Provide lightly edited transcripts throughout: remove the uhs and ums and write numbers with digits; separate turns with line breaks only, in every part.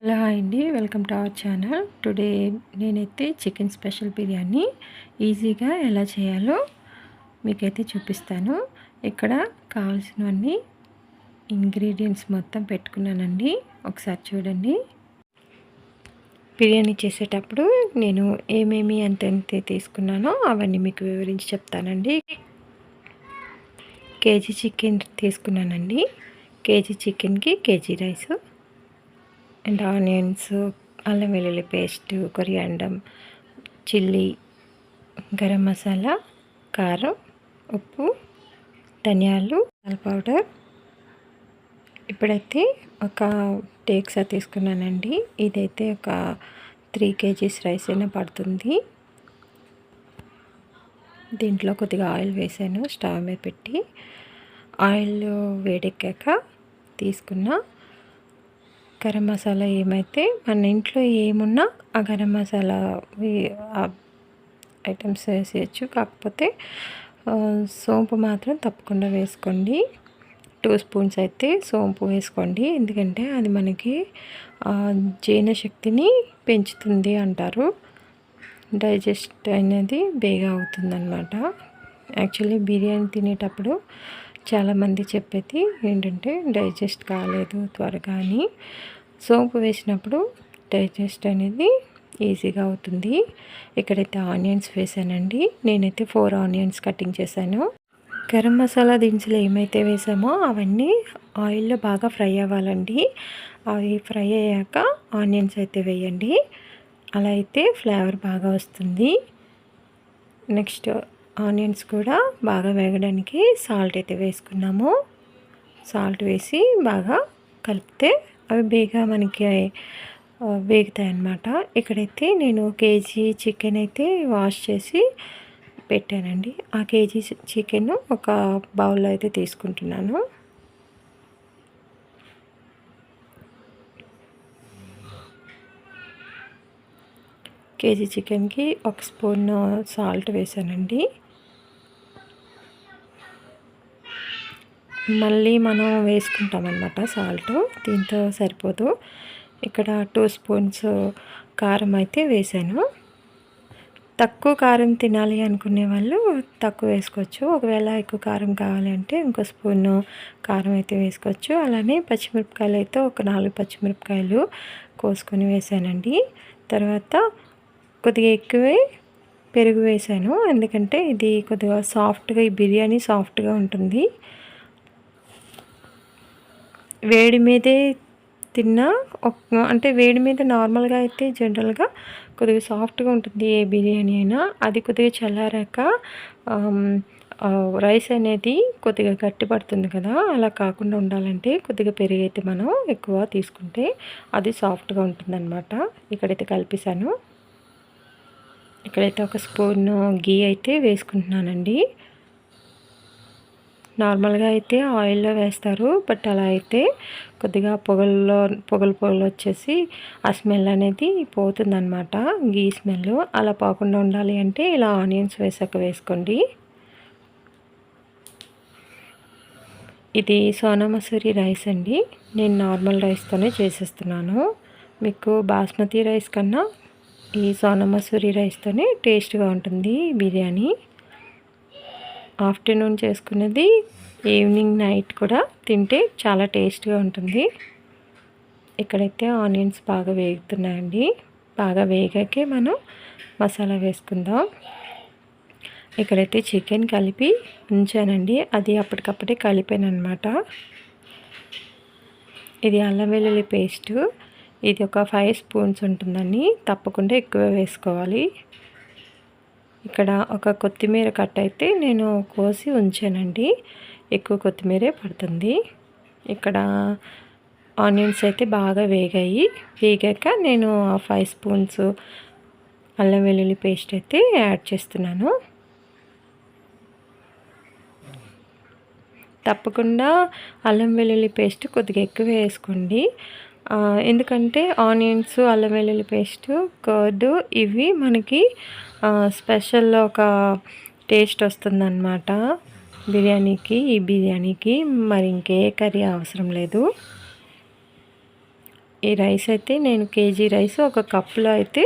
Hello hi అండి, welcome to our channel. Today నేనైతే chicken special biryani ఈజీగా ఎలా చేయాలో మీకైతే చూపిస్తాను. ఇక్కడ కావాల్సినవన్నీ ఇంగ్రీడియంట్స్ మొత్తం పెట్టుకున్నానండి. ఒకసారి చూడండి. బిర్యానీ చేసేటప్పుడు నేను ఏమేమి అంతే తీసుకున్నానో అవన్నీ మీకు వివరించి చెప్తానండి. కేజీ చికెన్ తీసుకున్నానండి. కేజీ చికెన్కి కేజీ రైస్ అండ్ ఆనియన్స్, అల్లం వెల్లుల్లి paste, coriander, chilli, garam masala, కారం, ఉప్పు, ధనియాలు, పౌడర్. ఇప్పుడైతే ఒక టేక్సా తీసుకున్నానండి. ఇదైతే ఒక 3 kgs రైస్ అయినా పడుతుంది. దీంట్లో కొద్దిగా ఆయిల్ వేసాను స్టవ్ మీద పెట్టి. ఆయిల్ వేడెక్కాక తీసుకున్న గరం మసాలా ఏమైతే మన ఇంట్లో ఏమున్నా ఆ గరం మసాలా ఐటమ్స్ వేసేయచ్చు. కాకపోతే సోంపు మాత్రం తప్పకుండా వేసుకోండి. 2 స్పూన్స్ అయితే సోంపు వేసుకోండి. ఎందుకంటే అది మనకి జీర్ణశక్తిని పెంచుతుంది అంటారు. డైజెస్ట్ అనేది బేగా అవుతుందన్నమాట. యాక్చువల్లీ బిర్యానీ తినేటప్పుడు చాలామంది చెప్పేది ఏంటంటే డైజెస్ట్ కాలేదు త్వరగా అని. సోంపు వేసినప్పుడు డైజెస్ట్ అనేది ఈజీగా అవుతుంది. ఇక్కడైతే ఆనియన్స్ వేసానండి. నేనైతే 4 ఆనియన్స్ కటింగ్ చేశాను. గరం మసాలా దినుసులు ఏమైతే వేసామో అవన్నీ ఆయిల్లో బాగా ఫ్రై అవ్వాలండి. అవి ఫ్రై అయ్యాక ఆనియన్స్ అయితే వేయండి. అలా అయితే ఫ్లేవర్ బాగా వస్తుంది. నెక్స్ట్ ఆనియన్స్ కూడా బాగా వేగడానికి సాల్ట్ అయితే వేసుకున్నాము. సాల్ట్ వేసి బాగా కలిపితే అవి బేగా మనకి వేగుతాయి అన్నమాట. ఇక్కడైతే నేను కేజీ చికెన్ అయితే వాష్ చేసి పెట్టానండి. ఆ కేజీ చికెన్ ఒక బౌల్లో అయితే తీసుకుంటున్నాను. కేజీ చికెన్కి 1 స్పూన్ సాల్ట్ వేసానండి. మళ్ళీ మనం వేసుకుంటామన్నమాట సాల్ట్, దీంతో సరిపోదు. ఇక్కడ 2 స్పూన్స్ కారం అయితే వేసాను. తక్కువ కారం తినాలి అనుకునే వాళ్ళు తక్కువ వేసుకోవచ్చు. ఒకవేళ ఎక్కువ కారం కావాలి అంటే ఇంకో స్పూను కారం అయితే వేసుకోవచ్చు. అలానే పచ్చిమిరపకాయలు అయితే ఒక 4 పచ్చిమిరపకాయలు కోసుకొని వేసానండి. తర్వాత కొద్దిగా ఎక్కువే పెరుగు వేసాను. ఎందుకంటే ఇది కొద్దిగా సాఫ్ట్గా, ఈ బిర్యానీ సాఫ్ట్గా ఉంటుంది. వేడి మీదే తిన్నా అంటే వేడి మీద నార్మల్గా అయితే జనరల్గా కొద్దిగా సాఫ్ట్గా ఉంటుంది ఏ బిర్యానీ అయినా. అది కొద్దిగా చల్లారాక రైస్ అనేది కొద్దిగా గట్టి పడుతుంది కదా. అలా కాకుండా ఉండాలంటే కొద్దిగా పెరుగు అయితే మనం ఎక్కువ తీసుకుంటే అది సాఫ్ట్గా ఉంటుందన్నమాట. ఇక్కడైతే కలిపేసాను. ఇక్కడైతే ఒక స్పూన్ గీ అయితే వేసుకుంటున్నానండి. నార్మల్గా అయితే ఆయిల్లో వేస్తారు, బట్ అలా అయితే కొద్దిగా పొగలు వచ్చేసి ఆ స్మెల్ అనేది పోతుందన్నమాట, గీ స్మెల్. అలా పోకుండా ఉండాలి అంటే ఇలా ఆనియన్స్ వేసాక వేసుకోండి. ఇది సోనా మసూరి రైస్ అండి. నేను నార్మల్ రైస్తోనే చేసేస్తున్నాను. మీకు బాస్మతి రైస్ కన్నా ఈ సోనా మసూరి రైస్తోనే టేస్ట్గా ఉంటుంది బిర్యానీ. ఆఫ్టర్నూన్ చేసుకున్నది ఈవినింగ్ నైట్ కూడా తింటే చాలా టేస్ట్గా ఉంటుంది. ఇక్కడైతే ఆనియన్స్ బాగా వేగుతున్నాయండి. బాగా వేగాకే మనం మసాలా వేసుకుందాం. ఇక్కడైతే చికెన్ కలిపి ఉంచానండి. అది అప్పటికప్పుడే కలిపాను అనమాట. ఇది అల్లం వెల్లుల్లి పేస్టు. ఇది ఒక 5 స్పూన్స్ ఉంటుందని తప్పకుండా ఎక్కువ వేసుకోవాలి. ఇక్కడ ఒక కొత్తిమీర కట్ట అయితే నేను కోసి ఉంచానండి. ఎక్కువ కొత్తిమీరే పడుతుంది. ఇక్కడ ఆనియన్స్ అయితే బాగా వేగాక నేను 5 స్పూన్స్ అల్లం వెల్లుల్లి పేస్ట్ అయితే యాడ్ చేస్తున్నాను. తప్పకుండా అల్లం వెల్లుల్లి పేస్ట్ కొద్దిగా ఎక్కువ వేసుకోండి. ఎందుకంటే ఆనియన్స్, అల్లం వెల్లుల్లి పేస్ట్, కర్డ్ ఇవి మనకి స్పెషల్ ఒక టేస్ట్ వస్తుందన్నమాట బిర్యానీకి. ఈ బిర్యానీకి మరి ఇంకే కర్రీ అవసరం లేదు. ఈ రైస్ అయితే నేను కేజీ రైస్ ఒక కప్పులో అయితే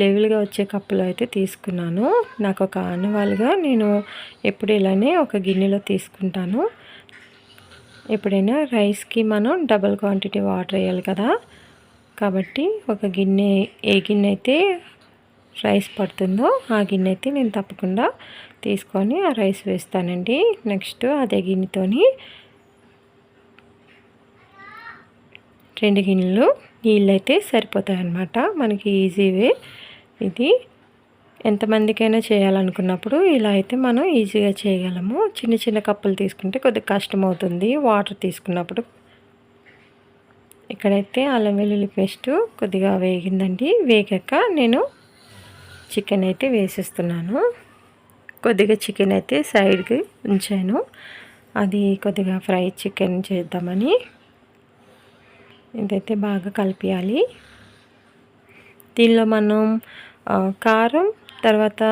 లెవెల్గా వచ్చే కప్పులో అయితే తీసుకున్నాను. నాకు ఒక ఆనవాలుగా నేను ఎప్పుడు ఇలానే ఒక గిన్నెలో తీసుకుంటాను. ఎప్పుడైనా రైస్కి మనం డబుల్ క్వాంటిటీ వాటర్ వేయాలి కదా, కాబట్టి ఒక గిన్నె, ఏ గిన్నె అయితే రైస్ పడుతుందో ఆ గిన్నె అయితే నేను తప్పకుండా తీసుకొని ఆ రైస్ వేస్తానండి. నెక్స్ట్ అదే గిన్నెతోని 2 గిన్నెలు నీళ్ళు అయితే సరిపోతాయి అన్నమాట. మనకి ఈజీవే ఇది. ఎంతమందికైనా చేయాలనుకున్నప్పుడు ఇలా అయితే మనం ఈజీగా చేయగలము. చిన్న చిన్న కప్పులు తీసుకుంటే కొద్దిగా కష్టం అవుతుంది వాటర్ తీసుకున్నప్పుడు. ఇక్కడైతే అల్లం వెల్లుల్లి పేస్ట్ కొద్దిగా వేగిందండి. వేగాక నేను చికెన్ అయితే వేసేస్తున్నాను. కొద్దిగా చికెన్ అయితే సైడ్కి ఉంచాను, అది కొద్దిగా ఫ్రై చికెన్ చేద్దామని. ఇదైతే బాగా కలిపియాలి. దీనిలో మనం కారం తర్వాత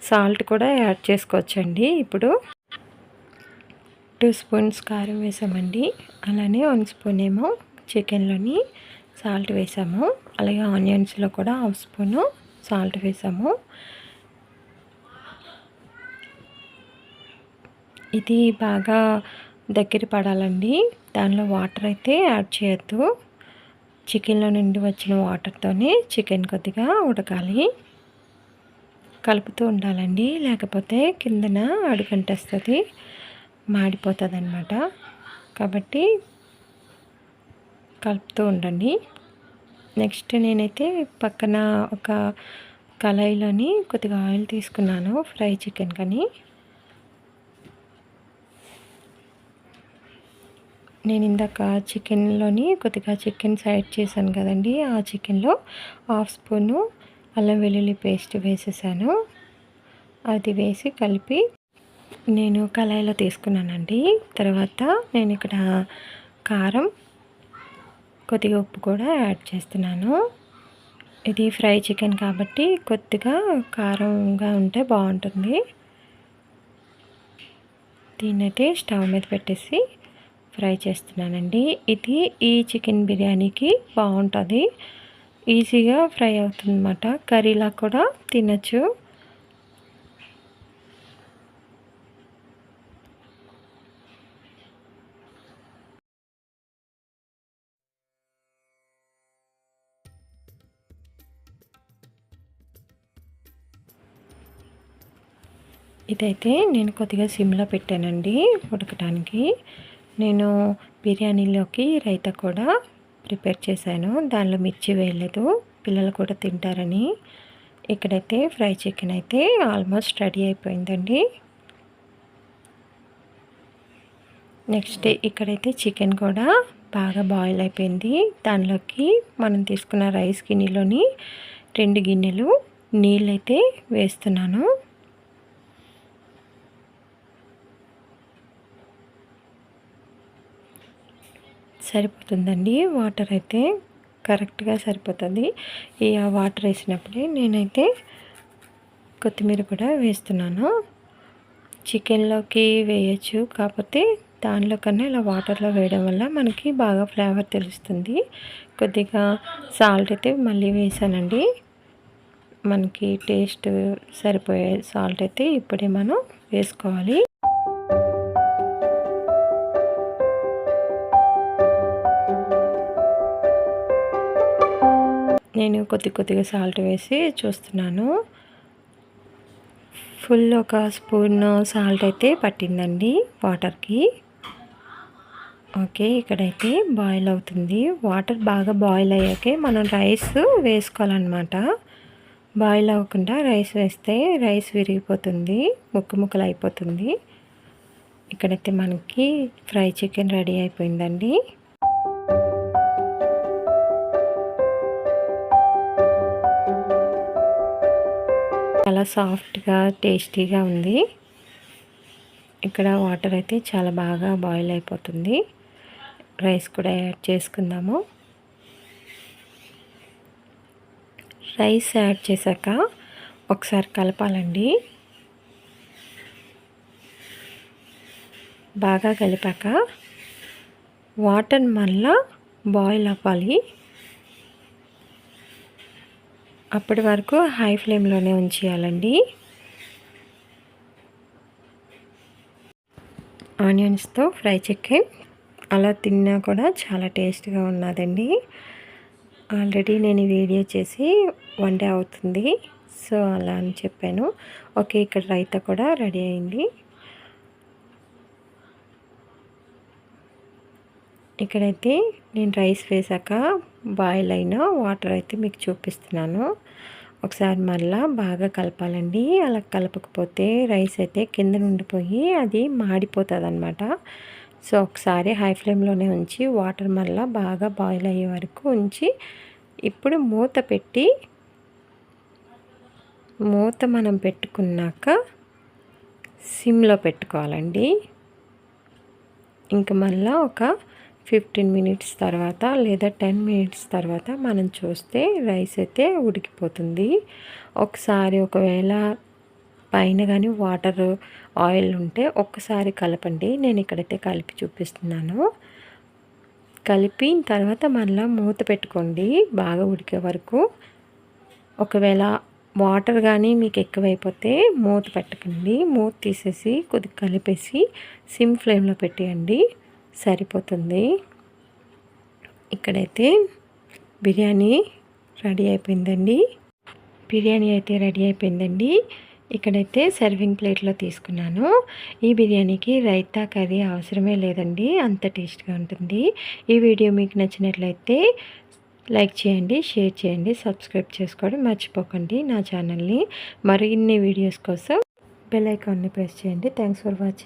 సాల్ట్ కూడా యాడ్ చేసుకోవచ్చండి. ఇప్పుడు 2 స్పూన్స్ కారం వేసామండి, అలానే 1 స్పూన్ ఏమో చికెన్లోని సాల్ట్ వేసాము, అలాగే ఆనియన్స్లో కూడా 1 స్పూను సాల్ట్ వేసాము. ఇది బాగా దగ్గర పడాలండి, దానిలో వాటర్ అయితే యాడ్ చేయొద్దు. చికెన్లో నుండి వచ్చిన వాటర్తోనే చికెన్ కొద్దిగా ఉడకాలి. కలుపుతూ ఉండాలండి, లేకపోతే కిందన అడుగంటేస్తుంది, మాడిపోతుంది అన్నమాట. కాబట్టి కలుపుతూ ఉండండి. నెక్స్ట్ నేనైతే పక్కన ఒక కళాయిలోని కొద్దిగా ఆయిల్ తీసుకున్నాను ఫ్రై చికెన్ కని. నేను ఇందాక చికెన్లోని కొద్దిగా చికెన్ సైడ్ చేశాను కదండి, ఆ చికెన్లో 1/2 స్పూను అల్లం వెల్లుల్లి పేస్ట్ వేసేసాను. అది వేసి కలిపి నేను కళాయిలో తీసుకున్నానండి. తర్వాత నేను ఇక్కడ కారం, కొద్దిగా ఉప్పు కూడా యాడ్ చేస్తున్నాను. ఇది ఫ్రై చికెన్ కాబట్టి కొద్దిగా కారంగా ఉంటే బాగుంటుంది. దీన్నైతే స్టవ్ మీద పెట్టేసి ఫ్రై చేస్తున్నానండి. ఇది ఈ చికెన్ బిర్యానీకి బాగుంటుంది, ఈజీగా ఫ్రై అవుతుంది అన్నమాట. కర్రీలా కూడా తినచ్చు. ఇదైతే నేను కొద్దిగా సిమ్లో పెట్టానండి ఉడకటానికి. నేను బిర్యానీలోకి రైతా కూడా ప్రిపేర్ చేశాను, దానిలో మిర్చి వేయలేదు, పిల్లలు కూడా తింటారని. ఇక్కడైతే ఫ్రై చికెన్ అయితే ఆల్మోస్ట్ రెడీ అయిపోయిందండి. నెక్స్ట్ ఇక్కడైతే చికెన్ కూడా బాగా బాయిల్ అయిపోయింది. దానిలోకి మనం తీసుకున్న రైస్ గిన్నెలోని 2 గిన్నెలు నీళ్ళైతే వేస్తున్నాను. సరిపోతుందండి, వాటర్ అయితే కరెక్ట్గా సరిపోతుంది. ఈ వాటర్ వేసినప్పుడే నేనైతే కొత్తిమీర కూడా వేస్తున్నాను. చికెన్లోకి వేయచ్చు, కాకపోతే దానిలో కన్నా ఇలా వాటర్లో వేయడం వల్ల మనకి బాగా ఫ్లేవర్ తెలుస్తుంది. కొద్దిగా సాల్ట్ అయితే మళ్ళీ వేసానండి, మనకి టేస్ట్ సరిపోయే సాల్ట్ అయితే ఇప్పుడే మనం వేసుకోవాలి. నేను కొద్దిగా సాల్ట్ వేసి చూస్తున్నాను. ఫుల్ ఒక స్పూన్ సాల్ట్ అయితే పట్టిందండి వాటర్కి. ఓకే, ఇక్కడైతే బాయిల్ అవుతుంది. వాటర్ బాగా బాయిల్ అయ్యాకే మనం రైస్ వేసుకోవాలన్నమాట. బాయిల్ అవ్వకుండా రైస్ వేస్తే రైస్ విరిగిపోతుంది, ముక్కలు అయిపోతుంది. ఇక్కడైతే మనకి ఫ్రై చికెన్ రెడీ అయిపోయిందండి. చాలా సాఫ్ట్గా టేస్టీగా ఉంది. ఇక్కడ వాటర్ అయితే చాలా బాగా బాయిల్ అయిపోతుంది. రైస్ కూడా యాడ్ చేసుకుందాము. రైస్ యాడ్ చేశాక ఒకసారి కలపాలండి. బాగా కలిపాక వాటర్ మళ్ళా బాయిల్ అవ్వాలి. అప్పటి వరకు హై ఫ్లేమ్లోనే ఉంచేయాలండి. ఆనియన్స్తో ఫ్రై చికెన్ అలా తిన్నా కూడా చాలా టేస్ట్గా ఉన్నదండి. ఆల్రెడీ నేను వీడియో చేసి 1 డే అవుతుంది, సో అలా అని చెప్పాను. ఓకే, ఇక్కడ రైతా కూడా రెడీ అయింది. ఇక్కడైతే నేను రైస్ వేసాక బాయిల్ అయిన వాటర్ అయితే మీకు చూపిస్తున్నాను. ఒకసారి మళ్ళీ బాగా కలపాలండి. అలా కలపకపోతే రైస్ అయితే కింద నుండిపోయి అది మాడిపోతుంది అన్నమాట. సో ఒకసారి హై ఫ్లేమ్లోనే ఉంచి వాటర్ మళ్ళీ బాగా బాయిల్ అయ్యే వరకు ఉంచి ఇప్పుడు మూత మనం పెట్టుకున్నాక సిమ్లో పెట్టుకోవాలండి. ఇంకా మళ్ళీ ఒక 15 మినిట్స్ తర్వాత లేదా 10 మినిట్స్ తర్వాత మనం చూస్తే రైస్ అయితే ఉడికిపోతుంది. ఒకసారి ఒకవేళ పైన కానీ వాటర్ ఆయిల్ ఉంటే ఒక్కసారి కలపండి. నేను ఇక్కడైతే కలిపి చూపిస్తున్నాను. కలిపిన తర్వాత మళ్ళీ మూత పెట్టుకోండి బాగా ఉడికే వరకు. ఒకవేళ వాటర్ కానీ మీకు ఎక్కువైపోతే మూత పెట్టకండి. మూత తీసేసి కొద్దిగా కలిపేసి సిమ్ ఫ్లేమ్లో పెట్టేయండి, సరిపోతుంది. ఇక్కడైతే బిర్యానీ రెడీ అయిపోయిందండి. ఇక్కడైతే సర్వింగ్ ప్లేట్లో తీసుకున్నాను. ఈ బిర్యానీకి రైతా కర్రీ అవసరమే లేదండి, అంత టేస్ట్గా ఉంటుంది. ఈ వీడియో మీకు నచ్చినట్లయితే లైక్ చేయండి, షేర్ చేయండి, సబ్స్క్రైబ్ చేసుకోవడం మర్చిపోకండి నా ఛానల్ని. మరిన్ని వీడియోస్ కోసం బెల్ ఐకాన్ని ప్రెస్ చేయండి. Thanks for watching.